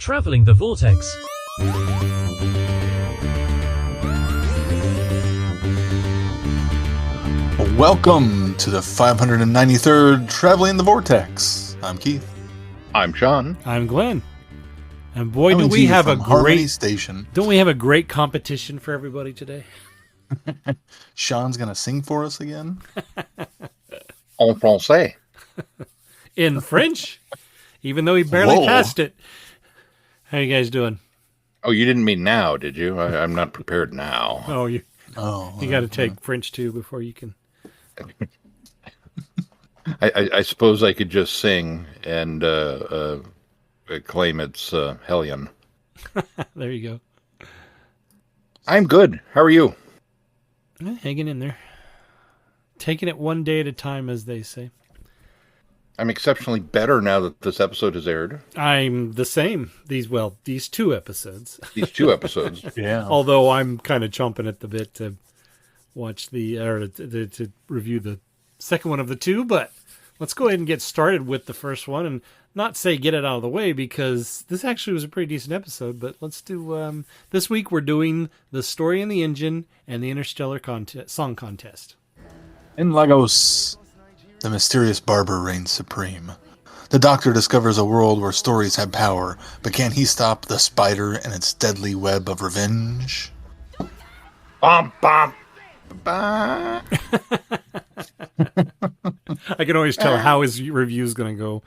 Traveling the Vortex. Welcome to the 593rd Traveling the Vortex. I'm Keith. I'm Sean. I'm Glenn. And boy, Coming do to we you have a from Harmony great Station. Don't we have a great competition for everybody today? Sean's gonna sing for us again. En français. In French, even though he barely Whoa. passed it. How you guys doing? Oh, you didn't mean now, did you? I'm not prepared now. Oh, you Oh, got to take French too before you can. I suppose I could just sing and claim it's Hellion. There you go. I'm good. How are you? Hanging in there. Taking it one day at a time, as they say. I'm exceptionally better now that this episode has aired. I'm the same. These two episodes. These two episodes. yeah. Although I'm kind of chomping at the bit to watch to review the second one of the two, but let's go ahead and get started with the first one and not say get it out of the way because this actually was a pretty decent episode, but let's do, this week we're doing The Story in the Engine and the Interstellar Song Contest. In Lagos, the mysterious barber reigns supreme. The doctor discovers a world where stories have power, but can he stop the spider and its deadly web of revenge? Bum, bum, bum. I can always tell how his review is going to go.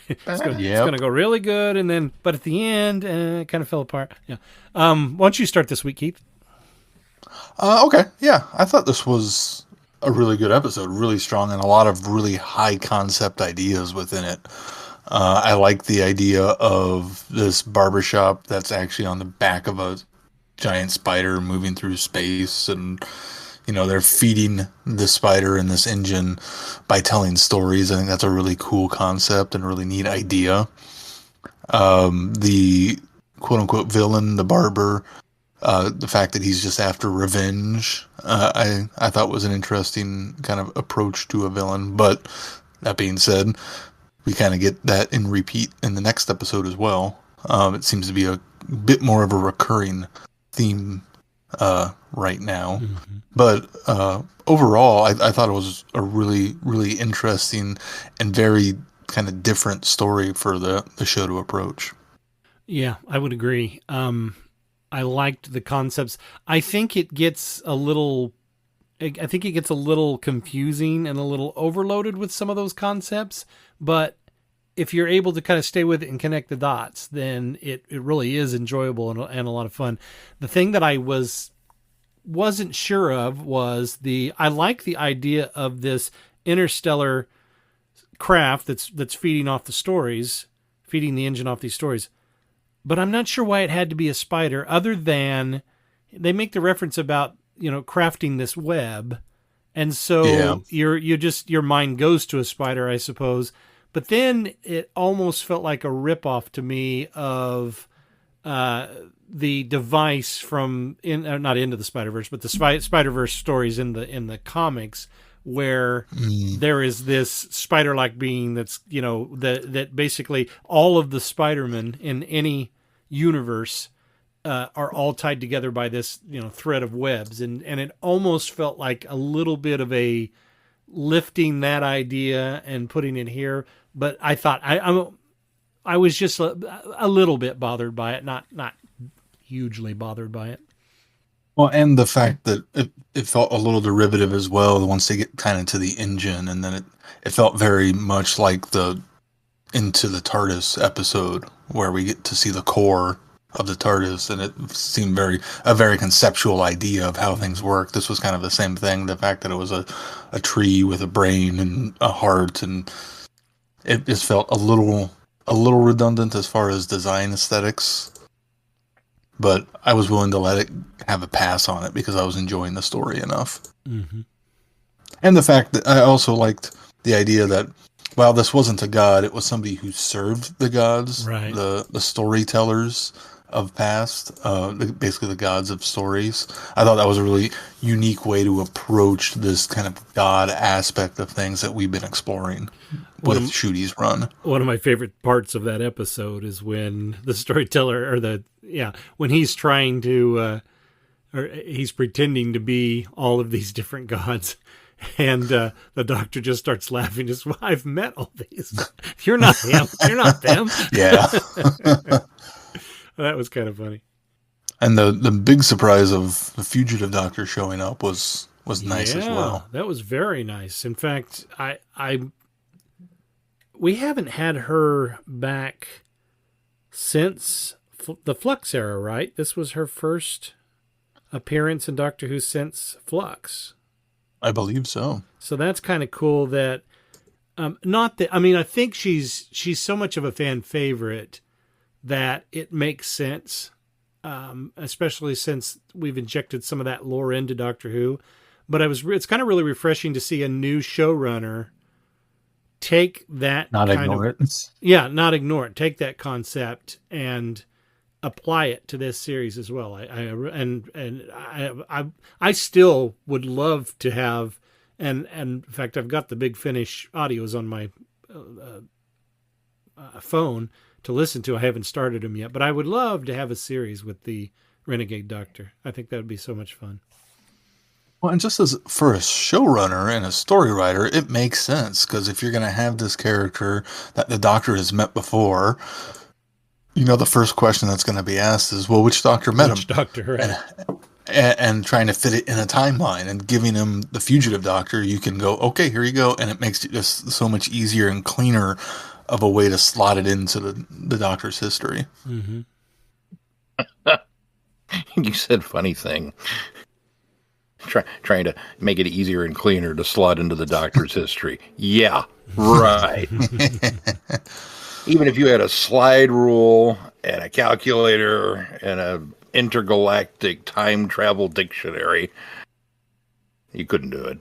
It's going to go really good, and then, but at the end, it kind of fell apart. Yeah. Why don't you start this week, Keith? Okay, yeah. I thought this was a really good episode, really strong, and a lot of really high concept ideas within it. I like the idea of this barbershop that's actually on the back of a giant spider moving through space, and they're feeding the spider in this engine by telling stories. I think that's a really cool concept and a really neat idea. The quote-unquote villain, the barber, the fact that he's just after revenge, I thought was an interesting kind of approach to a villain. But that being said, we kind of get that in repeat in the next episode as well. It seems to be a bit more of a recurring theme right now. Mm-hmm. But overall, I thought it was a really, really interesting and very kind of different story for the show to approach. Yeah, I would agree. I liked the concepts. I think it gets a little confusing and a little overloaded with some of those concepts, but if you're able to kind of stay with it and connect the dots, then it really is enjoyable and a lot of fun. The thing that I wasn't sure of was I like the idea of this interstellar craft that's feeding the engine off these stories. But I'm not sure why it had to be a spider, other than they make the reference about, crafting this web. And so your mind goes to a spider, I suppose. But then it almost felt like a ripoff to me of the device from not Into the Spider-Verse, but the Spider-Verse stories in the comics, where there is this spider-like being that's, that basically all of the Spider-Men in any universe are all tied together by this, thread of webs. And it almost felt like a little bit of a lifting that idea and putting it here. But I thought I was just a little bit bothered by it, not hugely bothered by it. Well, and the fact that it felt a little derivative as well once they get kind of to the engine, and then it felt very much like the Into the TARDIS episode where we get to see the core of the TARDIS, and it seemed a very conceptual idea of how things work. This was kind of the same thing. The fact that it was a tree with a brain and a heart, and it just felt a little redundant as far as design aesthetics. But I was willing to let it have a pass on it because I was enjoying the story enough. Mm-hmm. And the fact that I also liked the idea that, while this wasn't a god, it was somebody who served the gods, right. the storytellers, past, basically the gods of stories. I thought that was a really unique way to approach this kind of god aspect of things that we've been exploring One with of Shudi's run. one of my favorite parts of that episode is when the storyteller, or when he's trying to, or he's pretending to be all of these different gods. And the doctor just starts laughing. Just, well, I've met all these. You're not him. You're not them. Yeah. That was kind of funny. And the big surprise of the fugitive doctor showing up was nice as well. That was very nice. In fact, we haven't had her back since the Flux era, right? This was her first appearance in Doctor Who since Flux. I believe so. So that's kind of cool that, not that, I mean, I think she's so much of a fan favorite that it makes sense, especially since we've injected some of that lore into Doctor Who. But it's kind of really refreshing to see a new showrunner take that Not ignore it. Yeah, not ignore it. Take that concept and apply it to this series as well. I still would love to have, and in fact, I've got the Big Finish audios on my phone to listen to. I haven't started them yet, but I would love to have a series with the Renegade Doctor. I think that would be so much fun. Well, and just as for a showrunner and a story writer, it makes sense because if you're going to have this character that the Doctor has met before, the first question that's going to be asked is, well, which Doctor met Which him? Doctor, right? And trying to fit it in a timeline and giving him the fugitive Doctor, you can go, okay, here you go. And it makes it just so much easier and cleaner of a way to slot it into the Doctor's history. Mm-hmm. You said funny thing. Trying to make it easier and cleaner to slot into the Doctor's history. Yeah, right. Even if you had a slide rule and a calculator and a intergalactic time travel dictionary, you couldn't do it.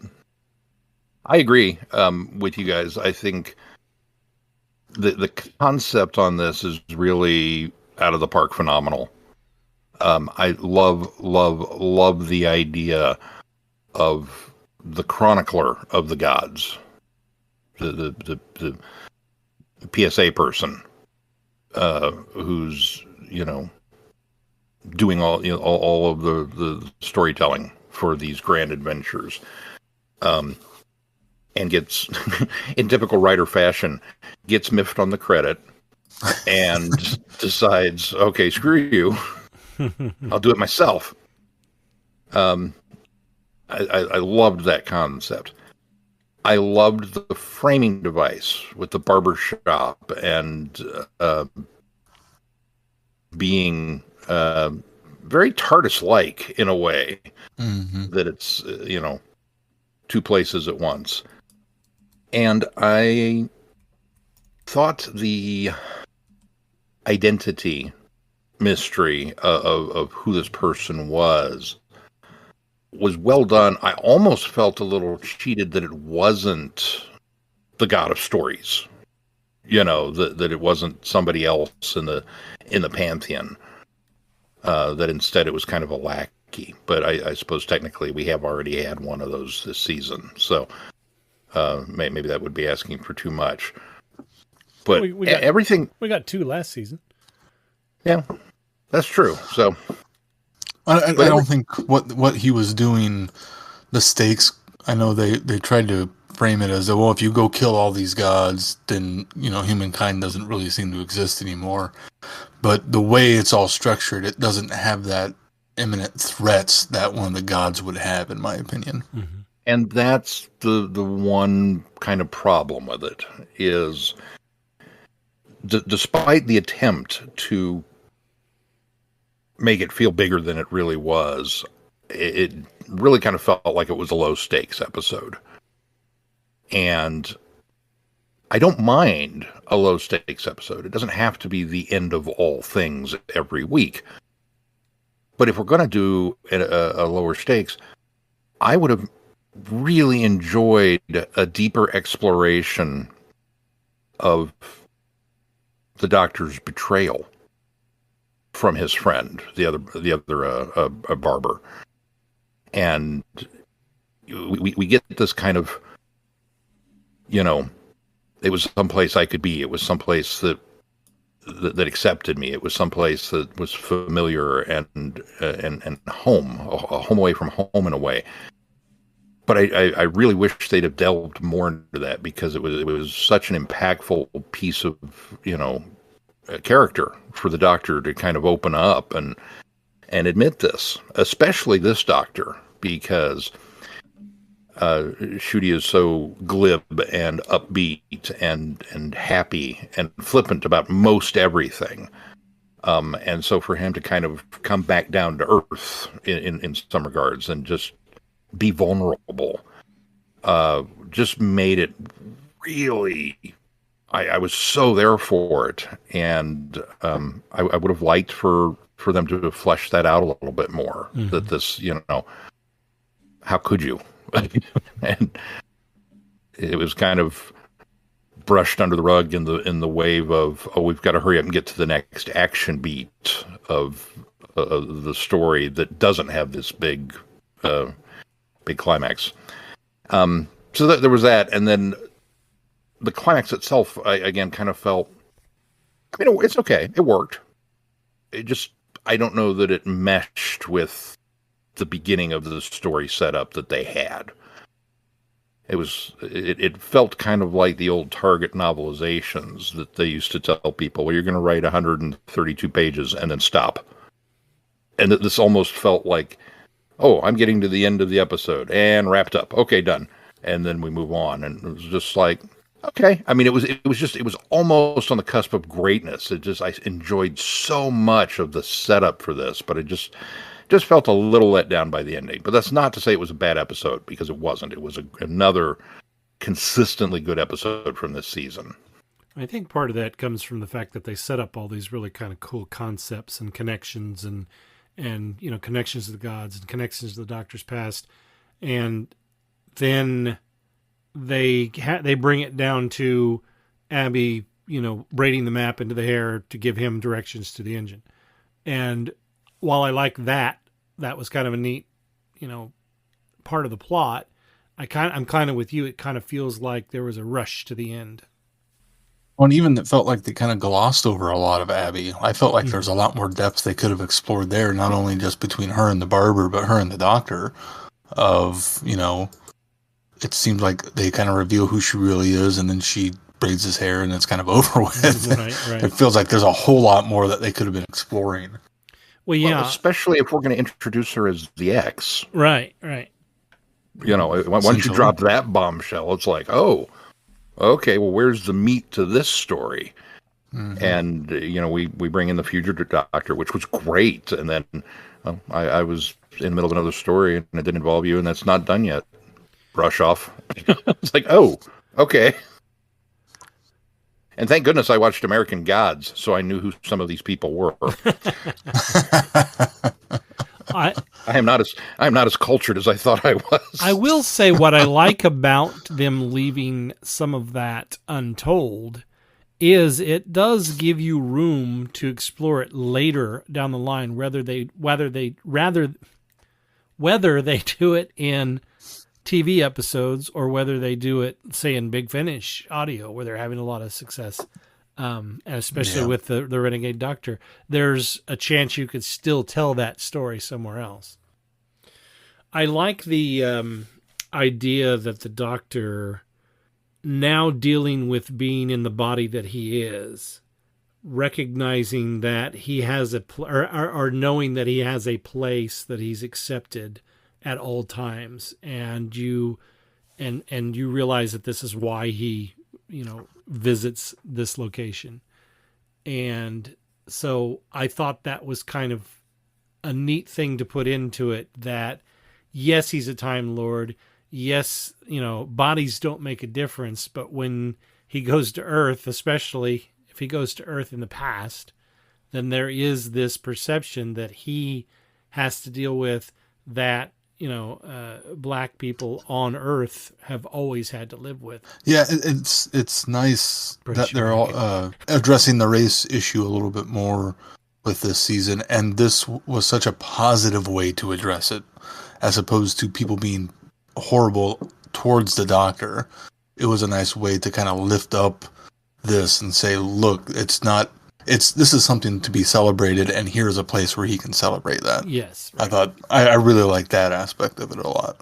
I agree with you guys. I think the concept on this is really out of the park phenomenal. I love the idea of the chronicler of the gods, the PSA person, who's doing all of the storytelling for these grand adventures, and gets in typical writer fashion gets miffed on the credit and decides, okay, screw you. I'll do it myself. I loved that concept. I loved the framing device with the barber shop and being very TARDIS-like in a way, that it's two places at once. And I thought the identity mystery of who this person was well done. I almost felt a little cheated that it wasn't the God of Stories, that it wasn't somebody else in the pantheon, that instead it was kind of a lackey. But I suppose technically we have already had one of those this season, so maybe that would be asking for too much. But everything, we got 2 last season. Yeah, that's true. So I don't think what he was doing, the stakes, I know they tried to frame it as, well, if you go kill all these gods, then, humankind doesn't really seem to exist anymore. But the way it's all structured, it doesn't have that imminent threats that one of the gods would have, in my opinion. Mm-hmm. And that's the one kind of problem with it, is despite the attempt to make it feel bigger than it really was, it really kind of felt like it was a low stakes episode. And I don't mind a low stakes episode. It doesn't have to be the end of all things every week. But if we're going to do a lower stakes, I would have really enjoyed a deeper exploration of the Doctor's betrayal from his friend, the other barber, and we get this kind of, it was someplace I could be. It was someplace that accepted me. It was someplace that was familiar and home, a home away from home in a way. But I really wish they'd have delved more into that, because it was such an impactful piece of character for the Doctor to kind of open up and admit this, especially this Doctor, because Shooty is so glib and upbeat and happy and flippant about most everything. And so for him to kind of come back down to earth in some regards and just be vulnerable, just made it really, I was so there for it. And I would have liked for them to flesh that out a little bit more. Mm-hmm. That this, how could you? And it was kind of brushed under the rug in the wave of, we've got to hurry up and get to the next action beat of the story that doesn't have this big climax. So there was that, and then the climax itself, I again kind of felt, it's okay, it worked. It just, I don't know that it meshed with the beginning of the story setup that they had. It felt kind of like the old Target novelizations that they used to tell people, well, you're going to write 132 pages and then stop. And that this almost felt like, oh, I'm getting to the end of the episode and wrapped up. Okay, done. And then we move on. And it was just like, okay. I mean, it was almost on the cusp of greatness. I enjoyed so much of the setup for this, but it just felt a little let down by the ending. But that's not to say it was a bad episode, because it wasn't. It was another consistently good episode from this season. I think part of that comes from the fact that they set up all these really kind of cool concepts and connections and connections to the gods and connections to the Doctor's past. And then they bring it down to Abby, braiding the map into the hair to give him directions to the engine. And while I like that was kind of a neat, part of the plot, I'm kind of with you. It kind of feels like there was a rush to the end. Well, and even it felt like they kind of glossed over a lot of Abby. I felt like there's a lot more depth they could have explored there, not only just between her and the barber, but her and the Doctor. It seemed like they kind of reveal who she really is, and then she braids his hair, and it's kind of over with. Right. It feels like there's a whole lot more that they could have been exploring. Well, yeah. Well, especially if we're going to introduce her as the X. Right. Once you drop that bombshell, it's like, oh, okay, well, where's the meat to this story? Mm-hmm. And, we bring in the fugitive Doctor, which was great. And then I was in the middle of another story, and it didn't involve you, and that's not done yet. Brush off. It's like, oh, okay. And thank goodness I watched American Gods, so I knew who some of these people were. I am not as cultured as I thought I was. I will say what I like about them leaving some of that untold is it does give you room to explore it later down the line, whether they do it in TV episodes or whether they do it, say, in Big Finish audio, where they're having a lot of success, and especially with the Renegade Doctor. There's a chance you could still tell that story somewhere else. I like the idea that the Doctor, now dealing with being in the body that he is, recognizing that he has or knowing that he has a place that he's accepted at all times, and you realize that this is why he visits this location. And so I thought that was kind of a neat thing to put into it, that yes, he's a Time Lord, yes, bodies don't make a difference, but when he goes to Earth, especially if he goes to Earth in the past, then there is this perception that he has to deal with that black people on Earth have always had to live with. Yeah, it's nice that they're all addressing the race issue a little bit more with this season, and this was such a positive way to address it, as opposed to people being horrible towards the Doctor. It was a nice way to kind of lift up this and say, look, this is something to be celebrated, and here's a place where he can celebrate that. Yes. Right. I thought I really liked that aspect of it a lot.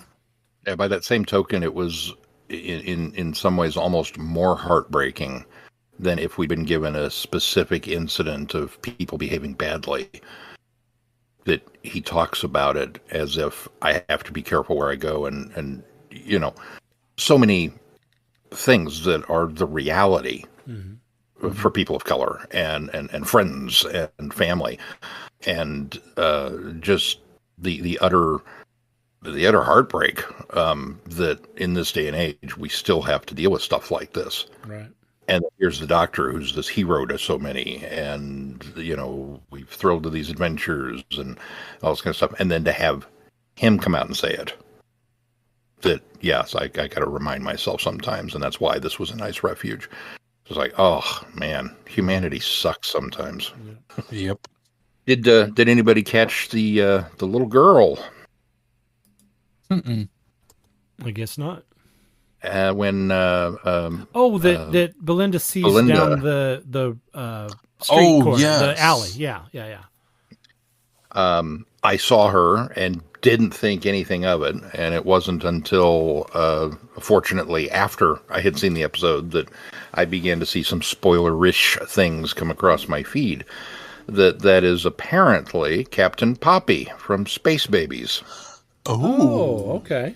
Yeah, by that same token, it was in some ways almost more heartbreaking than if we'd been given a specific incident of people behaving badly. That he talks about it as if I have to be careful where I go, and you know, so many things that are the reality for people of color and friends and family, and just the utter heartbreak that in this day and age we still have to deal with stuff like this. Right. And here's the Doctor, who's this hero to so many, and you know, we've thrilled to these adventures and all this kind of stuff, and then to have him come out and say it. That yes, I got to remind myself sometimes, and that's why this was a nice refuge. It's like, oh man, humanity sucks sometimes. Yep. Did anybody catch the little girl? Mm-mm. I guess not. When that Belinda sees down the street corner, the alley. Yeah. I saw her and didn't think anything of it, and it wasn't until fortunately after I had seen the episode that I began to see some spoiler-ish things come across my feed. That is apparently Captain Poppy from Space Babies. Oh, okay.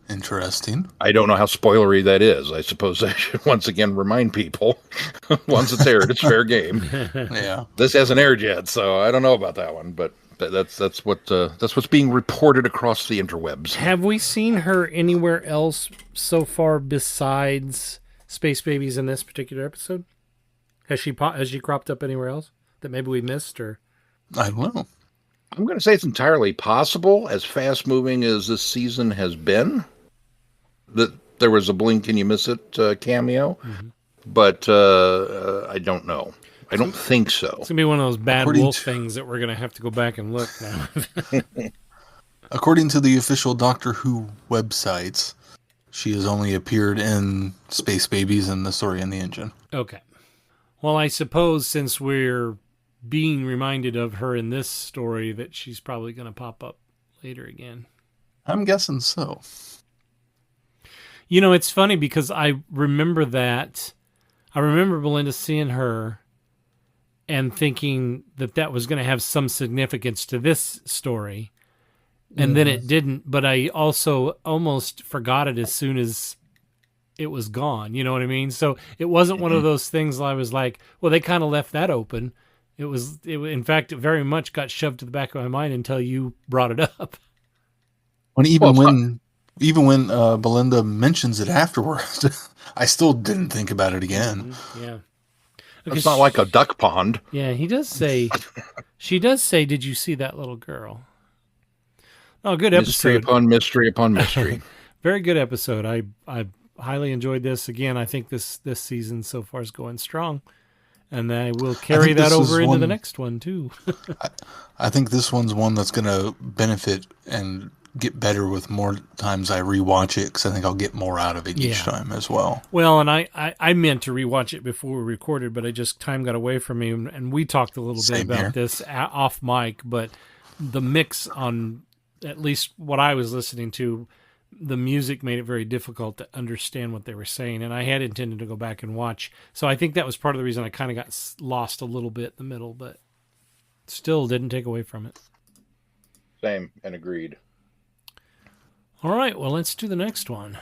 Interesting. I don't know how spoilery that is. I suppose I should once again remind people, once it's aired, it's fair game. Yeah. This hasn't aired yet, so I don't know about that one, but that's what's being reported across the interwebs. Have we seen her anywhere else so far besides Space Babies in this particular episode? Has she cropped up anywhere else that maybe we missed, or? I don't know. I'm going to say it's entirely possible, as fast-moving as this season has been, that there was a blink and you miss it cameo, but I don't know. I don't think so. It's going to be one of those bad wolf things that we're going to have to go back and look now. According to the official Doctor Who websites, she has only appeared in Space Babies and The Story in the Engine. Okay. Well, I suppose since we're being reminded of her in this story, that she's probably going to pop up later again. I'm guessing so. You know, it's funny because I remember Belinda seeing her and thinking that was going to have some significance to this story. And then it didn't, but I also almost forgot it as soon as it was gone. You know what I mean? So it wasn't one of those things I was like, well, they kind of left that open. It in fact, it very much got shoved to the back of my mind until you brought it up. Even when Belinda mentions it afterwards, I still didn't think about it again. Yeah. It's not like a duck pond. Yeah, she does say, did you see that little girl? Oh, good episode. Mystery upon mystery upon mystery. Very good episode. I highly enjoyed this. Again, I think this season so far is going strong. And I will carry that over into the next one, too. I think this one's one that's going to benefit and get better with more times I rewatch it, because I think I'll get more out of it each time as well. Well, and I meant to rewatch it before we recorded, but time got away from me, and we talked a little bit about this off mic, but the mix on at least what I was listening to, the music made it very difficult to understand what they were saying, and I had intended to go back and watch. So I think that was part of the reason I kind of got lost a little bit in the middle, but still didn't take away from it. Same, and agreed. All right, well, let's do the next one.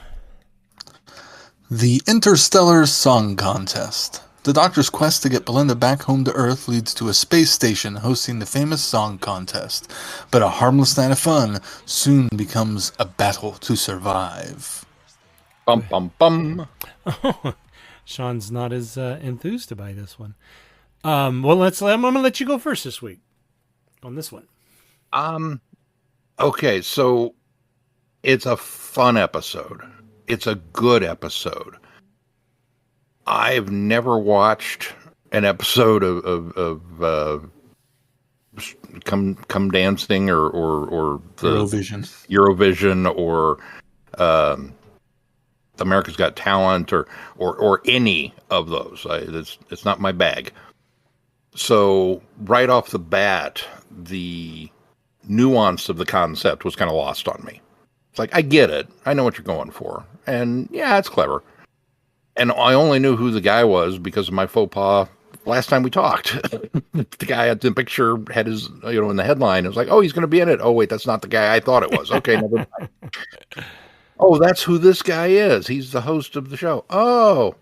The Interstellar Song Contest. The Doctor's quest to get Belinda back home to Earth leads to a space station hosting the famous song contest. But a harmless night of fun soon becomes a battle to survive. Bum, bum, bum. Sean's not as enthused by this one. Well, I'm going to let you go first this week on this one. Okay, so it's a fun episode. It's a good episode. I've never watched an episode of come dancing or the Eurovision or America's Got Talent or any of those. It's not my bag. So right off the bat, the nuance of the concept was kind of lost on me. It's like, I get it. I know what you're going for. And yeah, it's clever. And I only knew who the guy was because of my faux pas last time we talked. The guy at the picture had his, in the headline. It was like, oh, he's going to be in it. Oh, wait, that's not the guy I thought it was. Okay, never mind. Oh, that's who this guy is. He's the host of the show. Oh.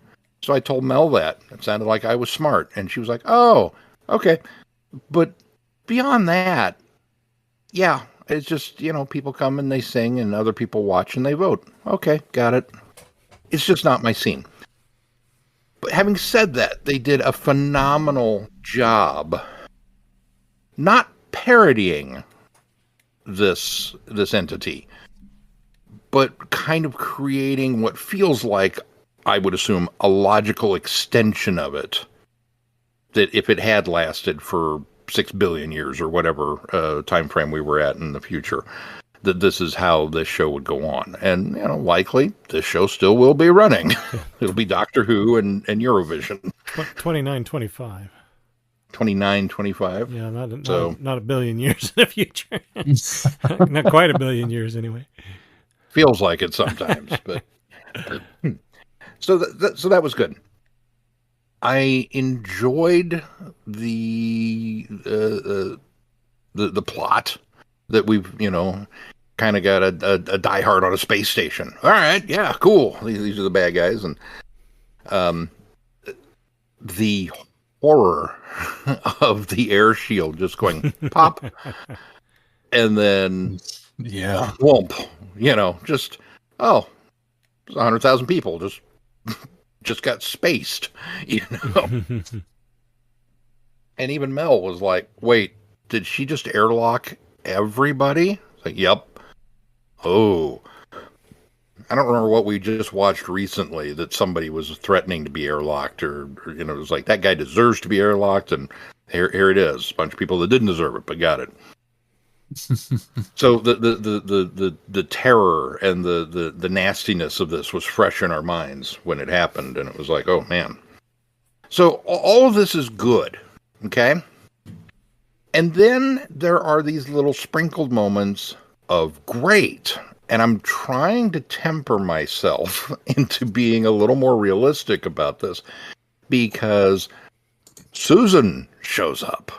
So I told Mel that. It sounded like I was smart. And she was like, oh, okay. But beyond that, yeah, it's just, people come and they sing and other people watch and they vote. Okay, got it. It's just not my scene. But having said that, they did a phenomenal job not parodying this entity, but kind of creating what feels like, I would assume, a logical extension of it, that if it had lasted for 6 billion years or whatever time frame we were at in the future, that this is how this show would go on. And, likely this show still will be running. It'll be Doctor Who and Eurovision. 2925. 2925. Yeah, not a billion years in the future. Not quite a billion years anyway. Feels like it sometimes, but so that was good. I enjoyed the plot that we've kind of got a diehard on a space station. All right, yeah, cool. These are the bad guys, and the horror of the air shield just going pop, and then whoomp. Just 100,000 people just got spaced, And even Mel was like, wait, did she just airlock everybody? It's like, yep. Oh. I don't remember what we just watched recently that somebody was threatening to be airlocked or it was like, that guy deserves to be airlocked, and here it is. A bunch of people that didn't deserve it, but got it. So the terror and the nastiness of this was fresh in our minds when it happened, and it was like, oh man. So all of this is good, okay? And then there are these little sprinkled moments of great, and I'm trying to temper myself into being a little more realistic about this, because Susan shows up,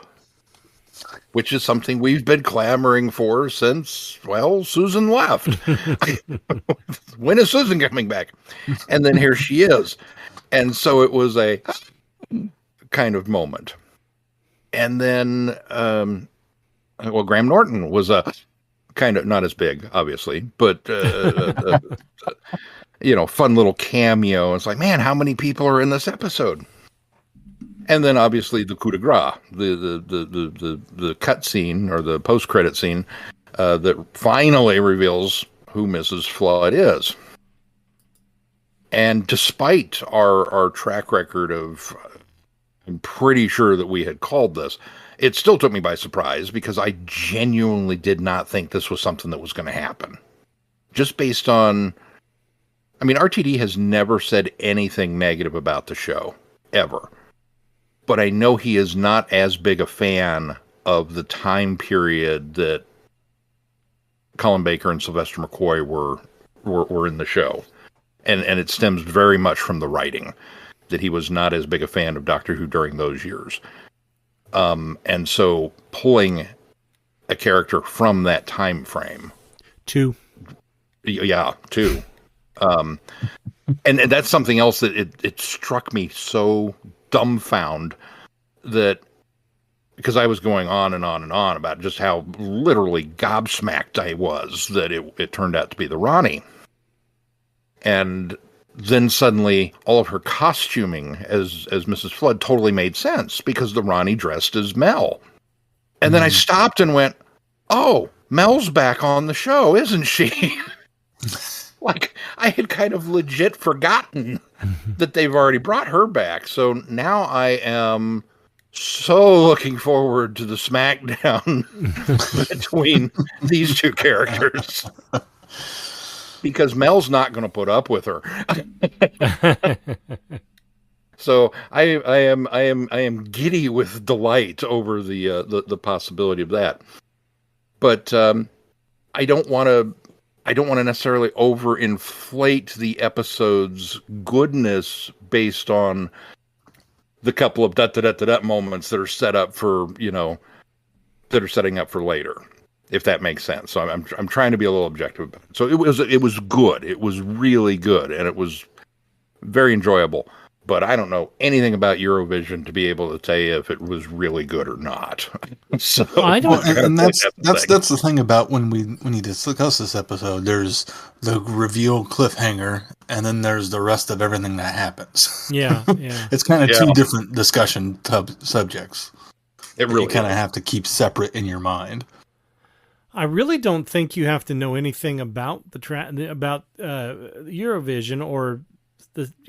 which is something we've been clamoring for since, Susan left. When is Susan coming back? And then here she is. And so it was a kind of moment. And then, Graham Norton was a kind of, not as big, obviously, but, fun little cameo. It's like, man, how many people are in this episode? And then obviously the coup de grace, the cut scene or the post-credit scene that finally reveals who Mrs. Flood is. And despite our track record of, I'm pretty sure that we had called this, it still took me by surprise because I genuinely did not think this was something that was going to happen. Just based on, RTD has never said anything negative about the show, ever. But I know he is not as big a fan of the time period that Colin Baker and Sylvester McCoy were in the show. And it stems very much from the writing, that he was not as big a fan of Doctor Who during those years. And so pulling a character from that time frame. Two. Yeah, two. And that's something else that it struck me so dumbfound that, because I was going on and on and on about just how literally gobsmacked I was that it turned out to be the Ronnie. And then suddenly all of her costuming as Mrs. Flood totally made sense because the Ronnie dressed as Mel. And then I stopped and went, oh, Mel's back on the show, isn't she? Like, I had kind of legit forgotten that they've already brought her back. So now I am So looking forward to the smackdown between these two characters because Mel's not going to put up with her. So I am giddy with delight over the possibility of that. But I don't want to necessarily overinflate the episode's goodness based on the couple of da moments that are set up for, that are setting up for later, if that makes sense. So I'm trying to be a little objective about it. So it was good. It was really good, and it was very enjoyable. But I don't know anything about Eurovision to be able to tell you if it was really good or not. So I don't. Well, and that's the thing about when we discuss this episode. There's the reveal cliffhanger, and then there's the rest of everything that happens. Yeah. It's kind of two different discussion subjects. It really you kind of have to keep separate in your mind. I really don't think you have to know anything about about Eurovision or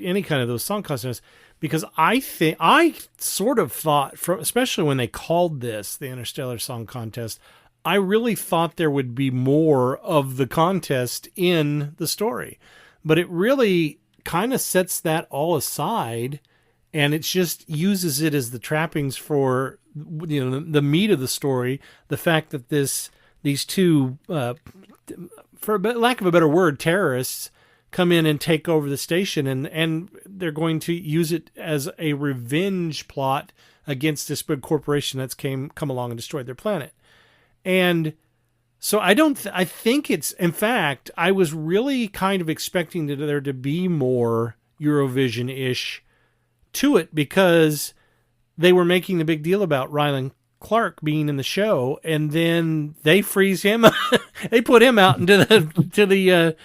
any kind of those song contests, because I sort of thought, especially when they called this the Interstellar Song Contest, I really thought there would be more of the contest in the story, but it really kind of sets that all aside, and it just uses it as the trappings for the meat of the story, the fact that these two, for lack of a better word, terrorists come in and take over the station, and they're going to use it as a revenge plot against this big corporation that's come along and destroyed their planet. And so I think it's, in fact, I was really kind of expecting there to be more Eurovision-ish to it, because they were making the big deal about Rylan Clark being in the show, and then they freeze him. They put him out into the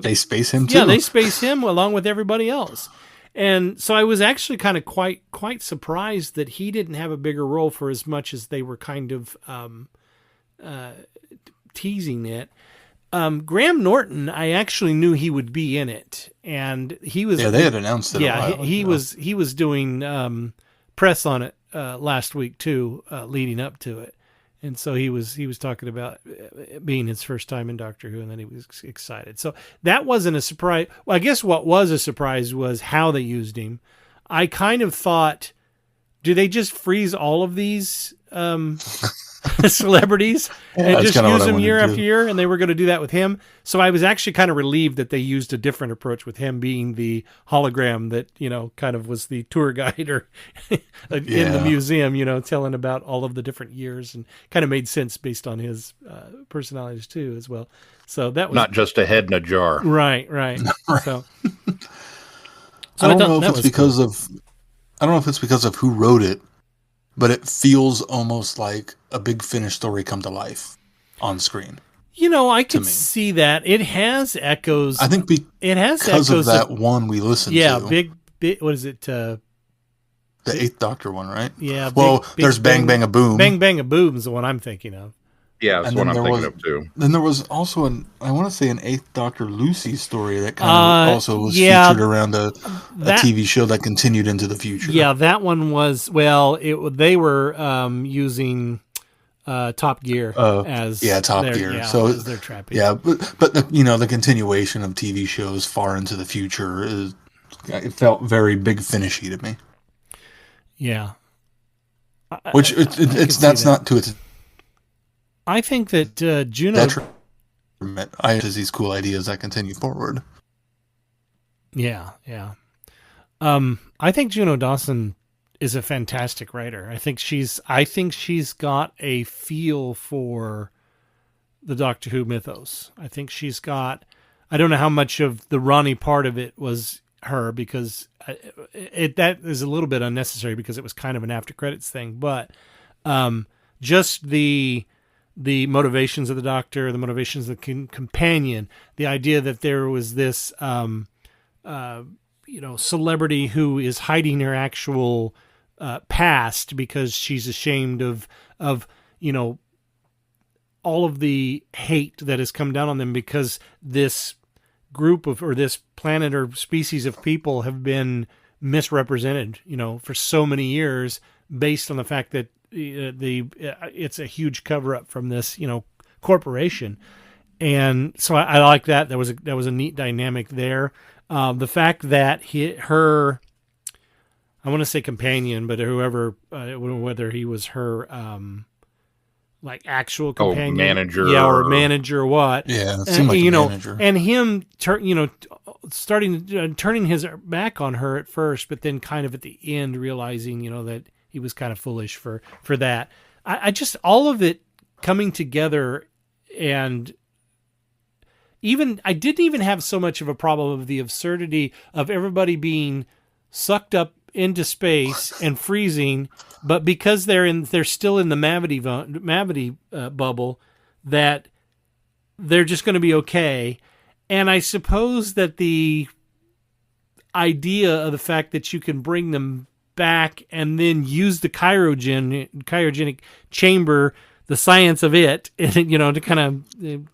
they space him too. Yeah, they space him along with everybody else. And so I was actually kind of quite surprised that he didn't have a bigger role for as much as they were kind of teasing it. Graham Norton, I actually knew he would be in it, and he was. Yeah, they had announced it. Yeah, he was doing press on it last week too, leading up to it. And so he was talking about being his first time in Doctor Who, and then he was excited. So that wasn't a surprise. Well, I guess what was a surprise was how they used him. I kind of thought, do they just freeze all of these celebrities and just use them year after year? And they were going to do that with him. So I was actually kind of relieved that they used a different approach with him being the hologram that, kind of was the tour guide or in the museum, telling about all of the different years, and kind of made sense based on his personalities too, as well. So that was not just a head in a jar. Right. So I don't know if it's because of who wrote it, but it feels almost like a Big Finish story come to life on screen. I could see that. It has echoes. I think it has because echoes of that one we listened to. Yeah, big. What is it? The Eighth Doctor one, right? Yeah. Well, there's Bang Bang a Boom. Bang Bang a Boom is the one I'm thinking of. Yeah, that's what I'm thinking of too. Then there was also I want to say an Eighth Doctor Lucy story that kind of also was featured around a TV show that continued into the future. Yeah, that one was, they were using Top Gear as Top Gear. So as their trapping. Yeah, but the continuation of TV shows far into the future it felt very Big Finishy to me. Yeah. Which that's not to its. I think that Juno has these cool ideas that continue forward. Yeah. I think Juno Dawson is a fantastic writer. I think she's got a feel for the Doctor Who mythos. I think she's got. I don't know how much of the Ronnie part of it was her, because that is a little bit unnecessary because it was kind of an after credits thing. But just the motivations of the Doctor, the motivations of the companion, the idea that there was this, celebrity who is hiding her actual past because she's ashamed of all of the hate that has come down on them because this group or this planet or species of people have been misrepresented, for so many years based on the fact that it's a huge cover up from this, corporation. And so I like that. That was a neat dynamic there. The fact that her, I want to say companion, but whoever, whether he was her, like actual companion, manager, or manager, or what? Yeah, it seemed like a manager. And him, turning his back on her at first, but then kind of at the end realizing, that he was kind of foolish for that. I just, all of it coming together, and I didn't even have so much of a problem of the absurdity of everybody being sucked up into space and freezing, but because they're still in the Mavity bubble, that they're just going to be okay. And I suppose that the idea of the fact that you can bring them back and then use the cryogenic chamber, the science of it, to kind of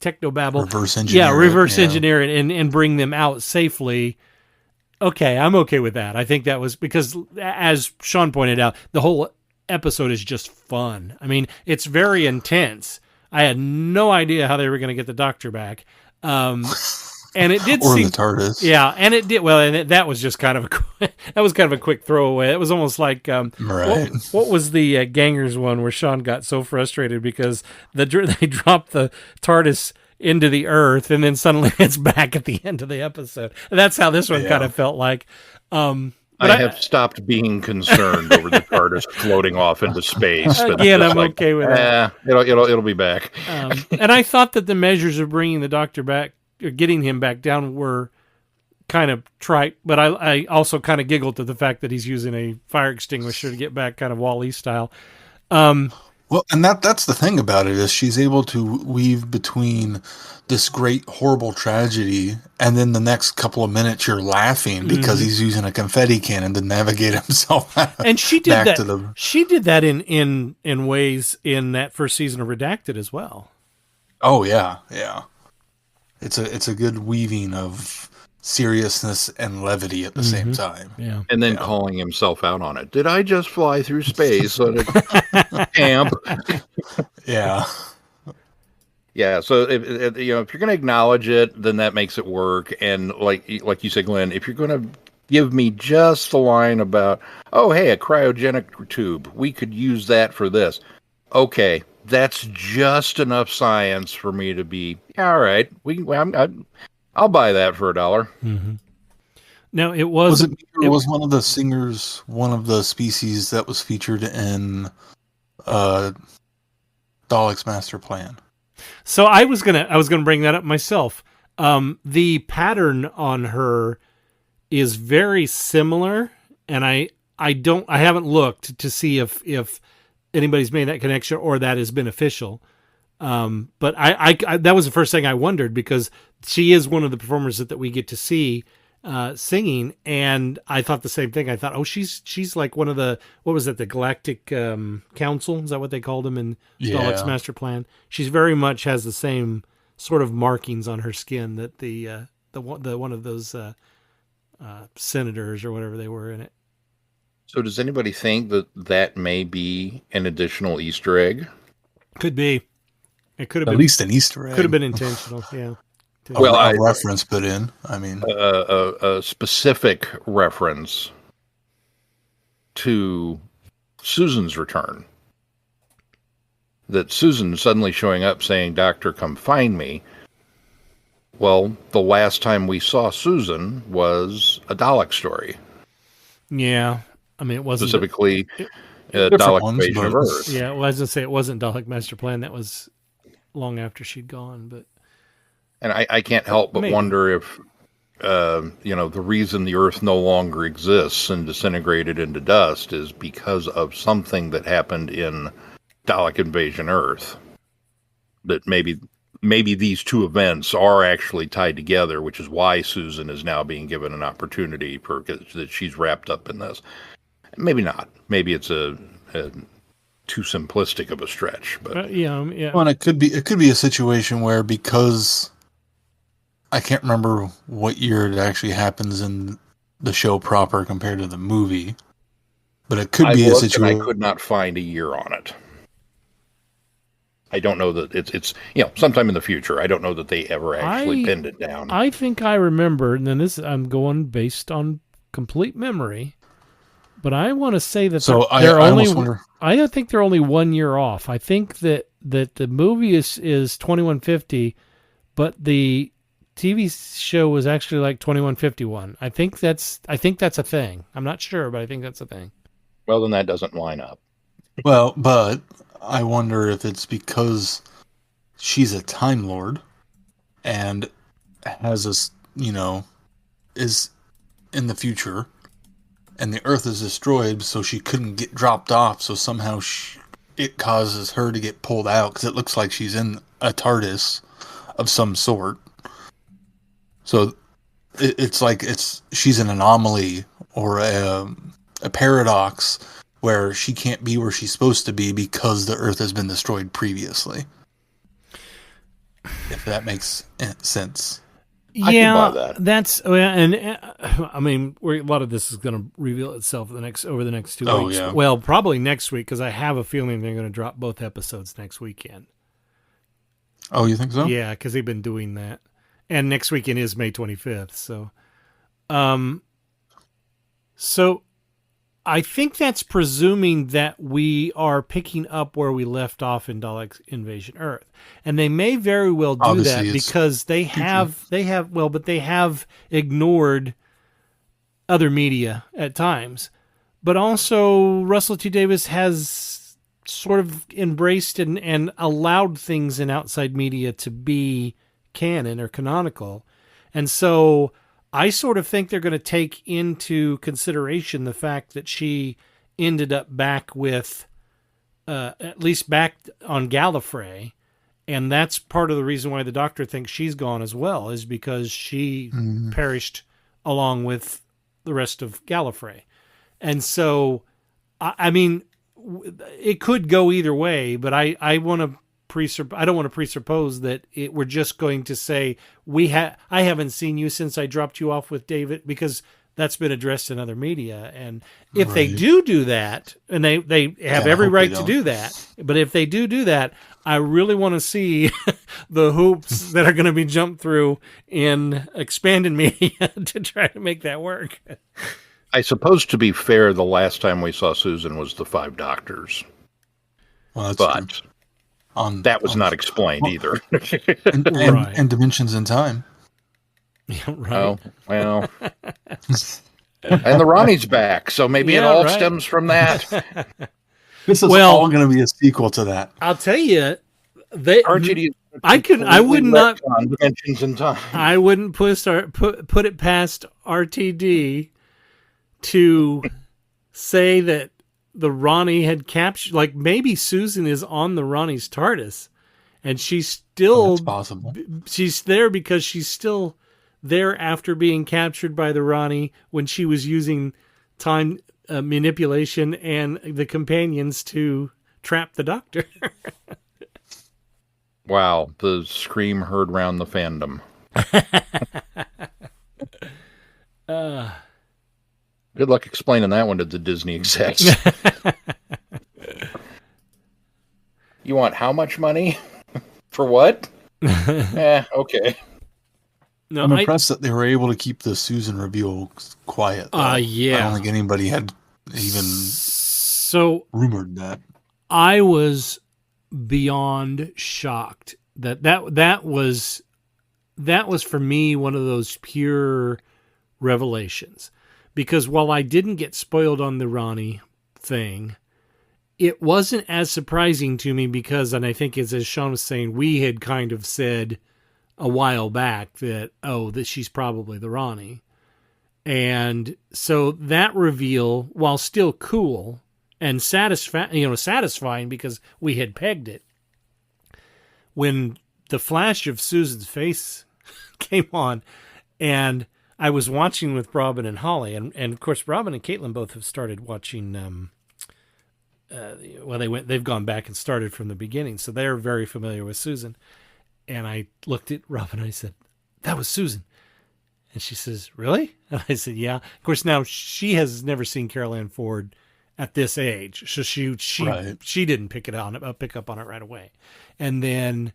technobabble, reverse engineer it and bring them out safely. Okay, I'm okay with that. I think that was because, as Sean pointed out, the whole episode is just fun. I mean, it's very intense. I had no idea how they were going to get the Doctor back. And it did or seem, the TARDIS. Yeah, and it did well, and that was just kind of a quick throwaway. It was almost like right. What was the Gangers one where Sean got so frustrated because they dropped the TARDIS into the earth, and then suddenly it's back at the end of the episode. And that's how this one kind of felt like. I have stopped being concerned over the TARDIS floating off into space. Again, I'm okay with that. It'll be back. And I thought that the measures of bringing the Doctor back, or getting him back down, were kind of trite. But I also kind of giggled at the fact that he's using a fire extinguisher to get back, kind of Wall-E style. Well, and that's the thing about it, is she's able to weave between this great, horrible tragedy, and then the next couple of minutes you're laughing because he's using a confetti cannon to navigate himself out. And she did that. She did that in ways in that first season of Redacted as well. Oh yeah. It's a good weaving of seriousness and levity at the same time. Yeah. And then calling himself out on it. Did I just fly through space on a camp? Yeah. Yeah, so if you're going to acknowledge it, then that makes it work. And like you said, Glenn, if you're going to give me just the line about, oh, hey, a cryogenic tube, we could use that for this. Okay, that's just enough science for me to be, all right, I'll buy that for $1. Mm-hmm. Now, it was one of the singers, one of the species that was featured in Dalek's Master Plan. So I was gonna bring that up myself. The pattern on her is very similar, and I haven't looked to see if anybody's made that connection or that is beneficial. But I that was the first thing I wondered, because she is one of the performers that we get to see singing, and I thought the same thing. I thought, oh, she's like one of the, what was it, the Galactic Council? Is that what they called them in Dalek's Master Plan? She's very much has the same sort of markings on her skin that the one of those senators or whatever they were in it. So does anybody think that may be an additional Easter egg? Could be. It could have at been, least an Easter egg. Could have been intentional. Yeah. Well, a reference put in. I mean, a specific reference to Susan's return. That Susan suddenly showing up saying, "Doctor, come find me." Well, the last time we saw Susan was a Dalek story. Yeah, I mean, it wasn't specifically Dalek Invasion of Earth. Yeah, well, I was going to say it wasn't Dalek Master Plan. That was long after she'd gone, but. And I can't help but wonder if, the reason the Earth no longer exists and disintegrated into dust is because of something that happened in Dalek Invasion Earth. That maybe these two events are actually tied together, which is why Susan is now being given an opportunity that she's wrapped up in this. Maybe not. Maybe it's a too simplistic of a stretch, but yeah. Well, and it could be a situation where, because I can't remember what year it actually happens in the show proper compared to the movie, But it could I be a looked and I situation. could not find a year on it. I don't know that it's sometime in the future. I don't know that they ever actually pinned it down. I think I remember, and then this I'm going based on complete memory, but I want to say that So they're I only. almost wonder. I think they're only 1 year off. I think that the movie is 2150, but the TV show was actually like 2151. I think that's a thing. I'm not sure, but I think that's a thing. Well, then that doesn't line up. Well, but I wonder if it's because she's a Time Lord and has this, is in the future, and the Earth is destroyed, so she couldn't get dropped off. So somehow it causes her to get pulled out because it looks like she's in a TARDIS of some sort. So it's like she's an anomaly or a paradox where she can't be where she's supposed to be because the Earth has been destroyed previously. If that makes sense. I can buy that. That's and I mean, a lot of this is going to reveal itself over the next 2 weeks. Oh, yeah. Well, probably next week because I have a feeling they're going to drop both episodes next weekend. Oh, you think so? Yeah, because they've been doing that, and next weekend is May 25th. So I think that's presuming that we are picking up where we left off in Dalek Invasion Earth, and they may very well do Obviously, that it's because they have ignored other media at times, but also Russell T Davies has sort of embraced and allowed things in outside media to be canon or canonical, and so I sort of think they're going to take into consideration the fact that she ended up back with, at least back on Gallifrey, and that's part of the reason why the Doctor thinks she's gone as well, is because she perished along with the rest of Gallifrey. And so, I mean, it could go either way, but I want to I don't want to presuppose that we're just going to say I haven't seen you since I dropped you off with David, because that's been addressed in other media. And if they do that, and they have every right to do that, but if they do that, I really want to see the hoops that are going to be jumped through in expanded media to try to make that work. I suppose, to be fair, the last time we saw Susan was the Five Doctors. Well, that's but true. That was not explained either. and Dimensions in Time. Yeah, right. Oh, well. And the Ronnie's back, so maybe it all stems from that. This is all going to be a sequel to that. I'll tell you, RTD. I would not Dimensions in Time. I wouldn't put it past RTD to say that the Ronnie had captured, like maybe Susan is on the Ronnie's TARDIS, and she's still that's possible. She's there because she's still there after being captured by the Ronnie when she was using time manipulation and the companions to trap the Doctor. Wow, the scream heard round the fandom. Good luck explaining that one to the Disney execs. You want how much money? For what? Okay. No, I'm impressed that they were able to keep the Susan reveal quiet. Yeah. I don't think anybody had even rumored that. I was beyond shocked that was for me one of those pure revelations. Because while I didn't get spoiled on the Ronnie thing, it wasn't as surprising to me because, and I think as Sean was saying, we had kind of said a while back that she's probably the Ronnie. And so that reveal, while still cool and satisfying because we had pegged it, when the flash of Susan's face came on and I was watching with Robin and Holly, and of course Robin and Caitlin both have started watching. They've gone back and started from the beginning, so they're very familiar with Susan. And I looked at Robin and I said, "That was Susan," and she says, "Really?" And I said, "Yeah." Of course, now she has never seen Carol Ann Ford at this age. So Right. she didn't pick up on it right away. And then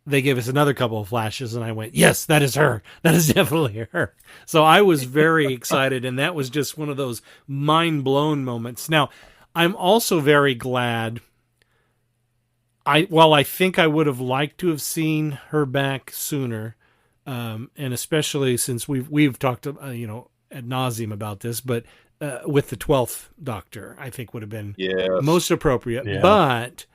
they gave us another couple of flashes, and I went, yes, that is her. That is definitely her. So I was very excited, and that was just one of those mind blown moments. Now, I'm also very glad. While I think I would have liked to have seen her back sooner, and especially since we've talked, ad nauseum about this, but with the 12th Doctor, I think would have been most appropriate. Yeah. But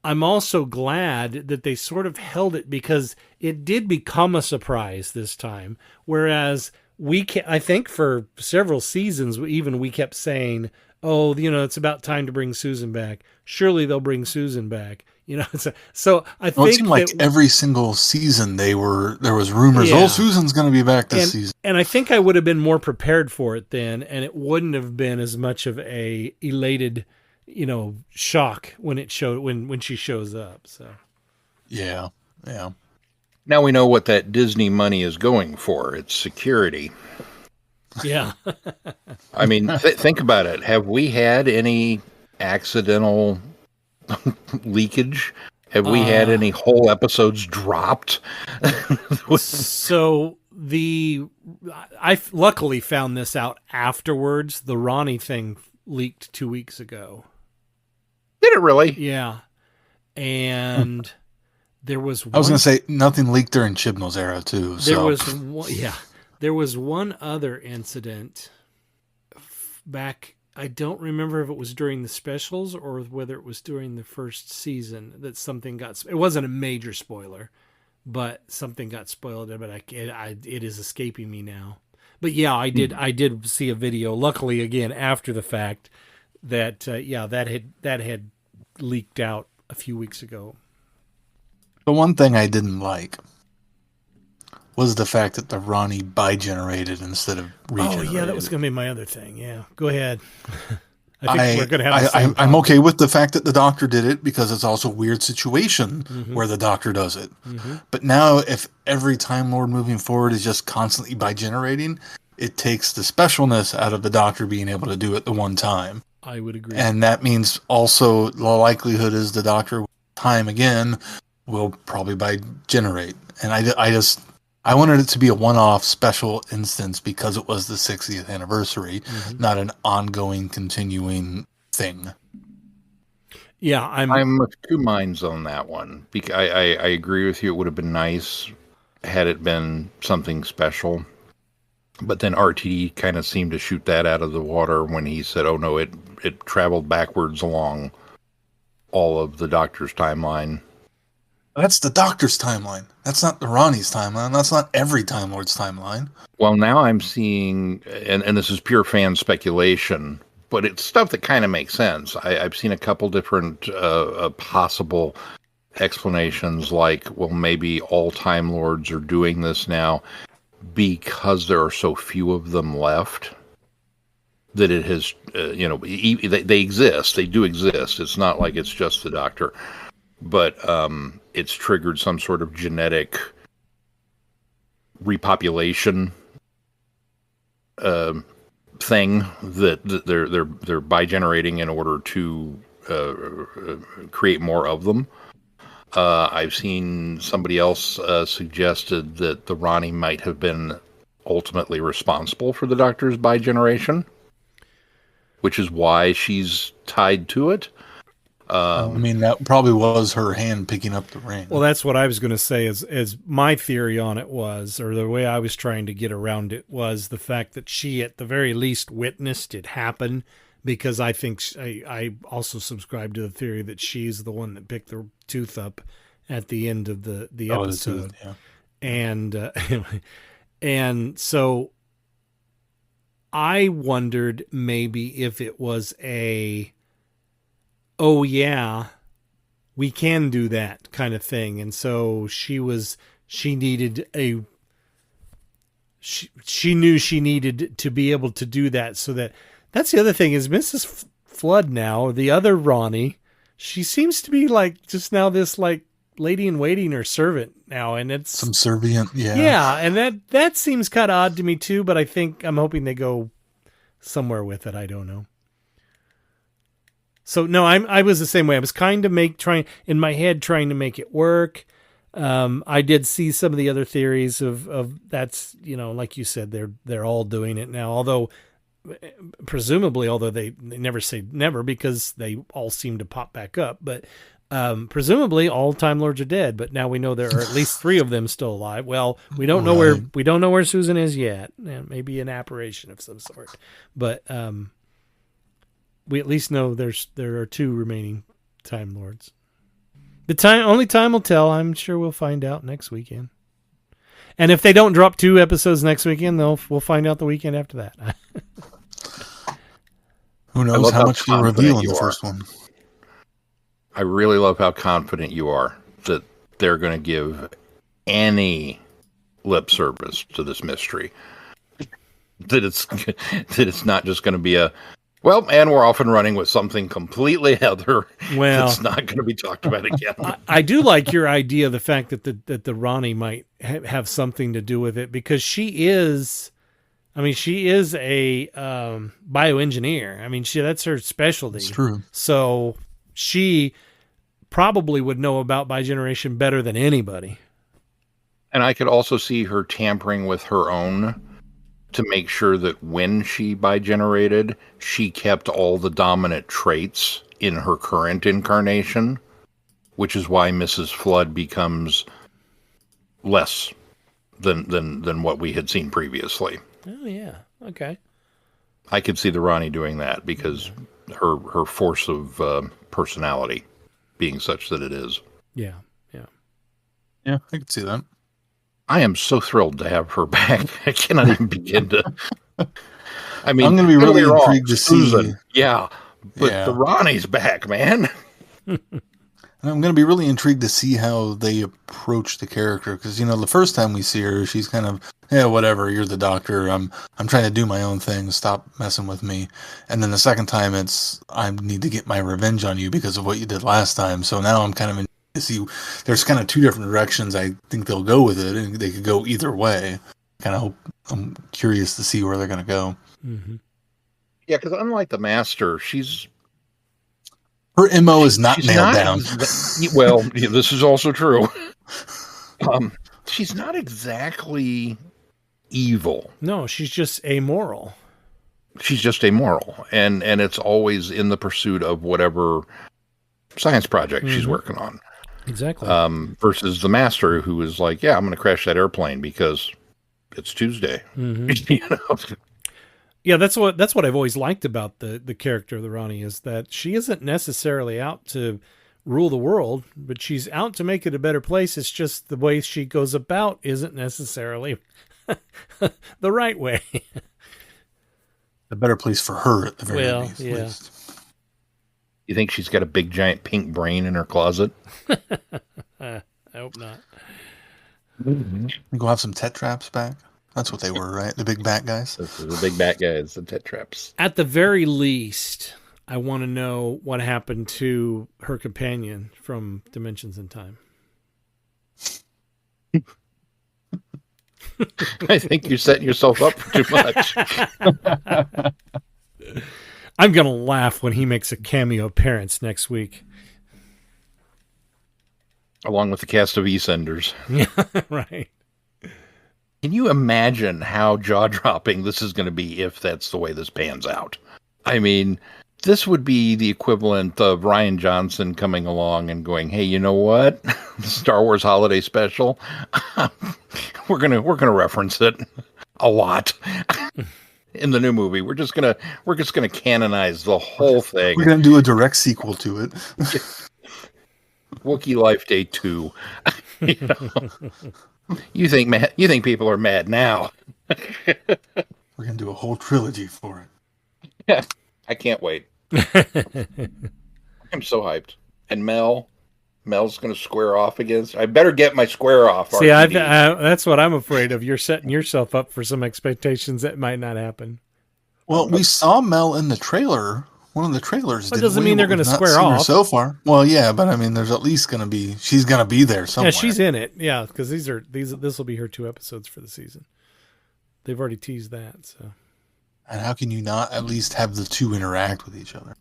I'm also glad that they sort of held it, because it did become a surprise this time. Whereas I think for several seasons, we kept saying, oh, it's about time to bring Susan back. Surely they'll bring Susan back. So I think it seemed like every single season there was rumors, Yeah. oh, Susan's going to be back this season. And I think I would have been more prepared for it then, and it wouldn't have been as much of a elated, shock when she shows up. So Yeah. Now we know what that Disney money is going for. It's security. yeah. I mean, think about it. Have we had any accidental leakage? Have we had any whole episodes dropped? So I luckily found this out afterwards. The Ronnie thing leaked 2 weeks ago. Did it really? Yeah. And there was I was going to say nothing leaked during Chibnall's era too. There was one other incident back. I don't remember if it was during the specials or whether it was during the first season that something got. It wasn't a major spoiler, but something got spoiled. But it is escaping me now. But yeah, I did see a video. Luckily, again after the fact, that that had leaked out a few weeks ago. The one thing I didn't like was the fact that the Ronnie bi-generated instead of regenerated. Oh yeah, that was going to be my other thing. Yeah, go ahead. I think we're going to have. I'm okay with the fact that the Doctor did it, because it's also a weird situation where the Doctor does it. Mm-hmm. But now, if every Time Lord moving forward is just constantly bi-generating, it takes the specialness out of the Doctor being able to do it the one time. I would agree. And that means also the likelihood is the Doctor time again will probably bi-generate. And I wanted it to be a one-off special instance because it was the 60th anniversary, not an ongoing, continuing thing. Yeah, I'm of two minds on that one. I agree with you. It would have been nice had it been something special. But then RTD kind of seemed to shoot that out of the water when he said, oh no, it traveled backwards along all of the Doctor's timeline. That's the Doctor's timeline. That's not the Ronnie's timeline. That's not every Time Lord's timeline. Well, now I'm seeing, and this is pure fan speculation, but it's stuff that kind of makes sense. I've seen a couple different possible explanations, like, well, maybe all Time Lords are doing this now because there are so few of them left. That it has, they exist. They do exist. It's not like it's just the Doctor. But it's triggered some sort of genetic repopulation thing that they're bi-generating in order to create more of them. I've seen somebody else suggested that the Ronnie might have been ultimately responsible for the Doctor's bi-generation, which is why she's tied to it. That probably was her hand picking up the ring. Well, that's what I was going to say as my theory on it was, or the way I was trying to get around it was the fact that she at the very least witnessed it happen, because I think I also subscribe to the theory that she's the one that picked the tooth up at the end of the episode. The tooth, yeah. And so I wondered maybe if it was oh yeah, we can do that kind of thing. And so she knew she needed to be able to do that, so that's the other thing is Mrs. Flood now, the other Ronnie, she seems to be like just now this like lady in waiting or servant now, and it's subservient. Yeah. Yeah. And that seems kind of odd to me too, but I'm hoping they go somewhere with it. I don't know. So no, I was the same way. I was trying to make it work. I did see some of the other theories of that's, like you said, they're all doing it now. Although presumably, they never say never because they all seem to pop back up. But presumably all Time Lords are dead. But now we know there are at least 3 of them still alive. Well, we don't know where Susan is yet. Maybe an apparition of some sort. But we at least know there are 2 remaining Time Lords. Only time will tell. I'm sure we'll find out next weekend. And if they don't drop 2 episodes next weekend, we'll find out the weekend after that. Who knows how much they'll reveal in the first one. I really love how confident you are that they're going to give any lip service to this mystery. That it's not just going to be well, and we're off and running with something completely other. Well, it's not going to be talked about again. I do like your idea, the fact that the Ronnie might have something to do with it, because she is a bioengineer. I mean, that's her specialty. It's true. So she probably would know about bigeneration better than anybody. And I could also see her tampering with her own to make sure that when she bigenerated, she kept all the dominant traits in her current incarnation, which is why Mrs. Flood becomes less than what we had seen previously. Oh yeah, okay. I could see the Ronnie doing that because her force of personality being such that it is. Yeah. Yeah, I could see that. I am so thrilled to have her back. I cannot even begin to. I mean, I'm going to be really intrigued to see. Yeah, but the Ronnie's back, man. And I'm going to be really intrigued to see how they approach the character, because the first time we see her, she's kind of, whatever. You're the doctor. I'm trying to do my own thing. Stop messing with me. And then the second time, it's I need to get my revenge on you because of what you did last time. So now I'm kind of to see. There's kind of 2 different directions I think they'll go with it, and they could go either way. I'm curious to see where they're going to go. Mm-hmm. Yeah, because unlike the Master, her MO is not nailed down. Well, this is also true. She's not exactly evil. No, she's just amoral. And it's always in the pursuit of whatever science project she's working on. Exactly. Versus the Master, who is like, I'm going to crash that airplane because it's Tuesday. Mm-hmm. Yeah, that's what I've always liked about the character of the Ronnie, is that she isn't necessarily out to rule the world, but she's out to make it a better place. It's just the way she goes about isn't necessarily the right way. A better place for her at the very least. Yeah. You think she's got a big giant pink brain in her closet? I hope not. Go have some tetraps back. That's what they were, right? The big bat guys. The big bat guys, the tetraps. At the very least, I want to know what happened to her companion from Dimensions in Time. I think you're setting yourself up for too much. I'm going to laugh when he makes a cameo appearance next week. Along with the cast of EastEnders. Yeah, right. Can you imagine how jaw-dropping this is going to be if that's the way this pans out? I mean, this would be the equivalent of Rian Johnson coming along and going, "Hey, you know what? The Star Wars Holiday Special, we're gonna reference it a lot in the new movie. We're just gonna canonize the whole thing. We're gonna do a direct sequel to it. Wookiee Life Day 2. You think people are mad now? We're gonna do a whole trilogy for it. Yeah, I can't wait. I'm so hyped. And Mel's gonna square off against. I better get my square off. See, that's what I'm afraid of. You're setting yourself up for some expectations that might not happen. Well, we saw Mel in the trailer. One of the trailers. That doesn't mean they're going to square off so far. Well, yeah, but I mean, there's at least going to be. She's going to be there somewhere. Yeah, she's in it. Yeah, because this will be her 2 episodes for the season. They've already teased that. So. And how can you not at least have the 2 interact with each other?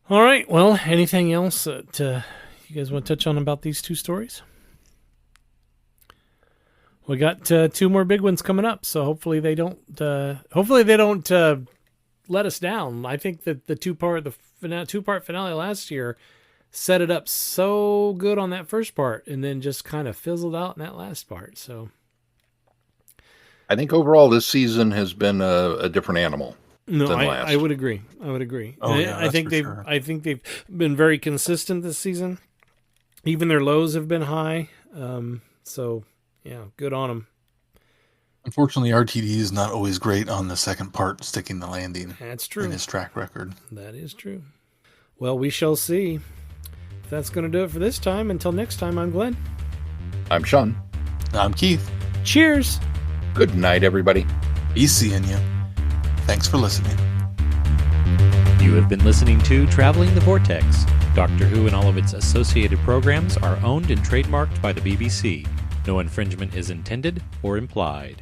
All right. Well, anything else that you guys want to touch on about these two stories? We got two more big ones coming up, so hopefully they don't. Let us down. I think that the two-part finale last year set it up so good on that first part, and then just kind of fizzled out in that last part. So, I think overall this season has been a different animal. No, I would agree. Oh, yeah, I think they've been very consistent this season. Even their lows have been high. So yeah, good on them. Unfortunately, RTD is not always great on the second part, sticking the landing. That's true. In his track record. That is true. Well, we shall see. If that's going to do it for this time. Until next time, I'm Glenn. I'm Sean. I'm Keith. Cheers. Good night, everybody. Be seeing you. Thanks for listening. You have been listening to Traveling the Vortex. Doctor Who and all of its associated programs are owned and trademarked by the BBC. No infringement is intended or implied.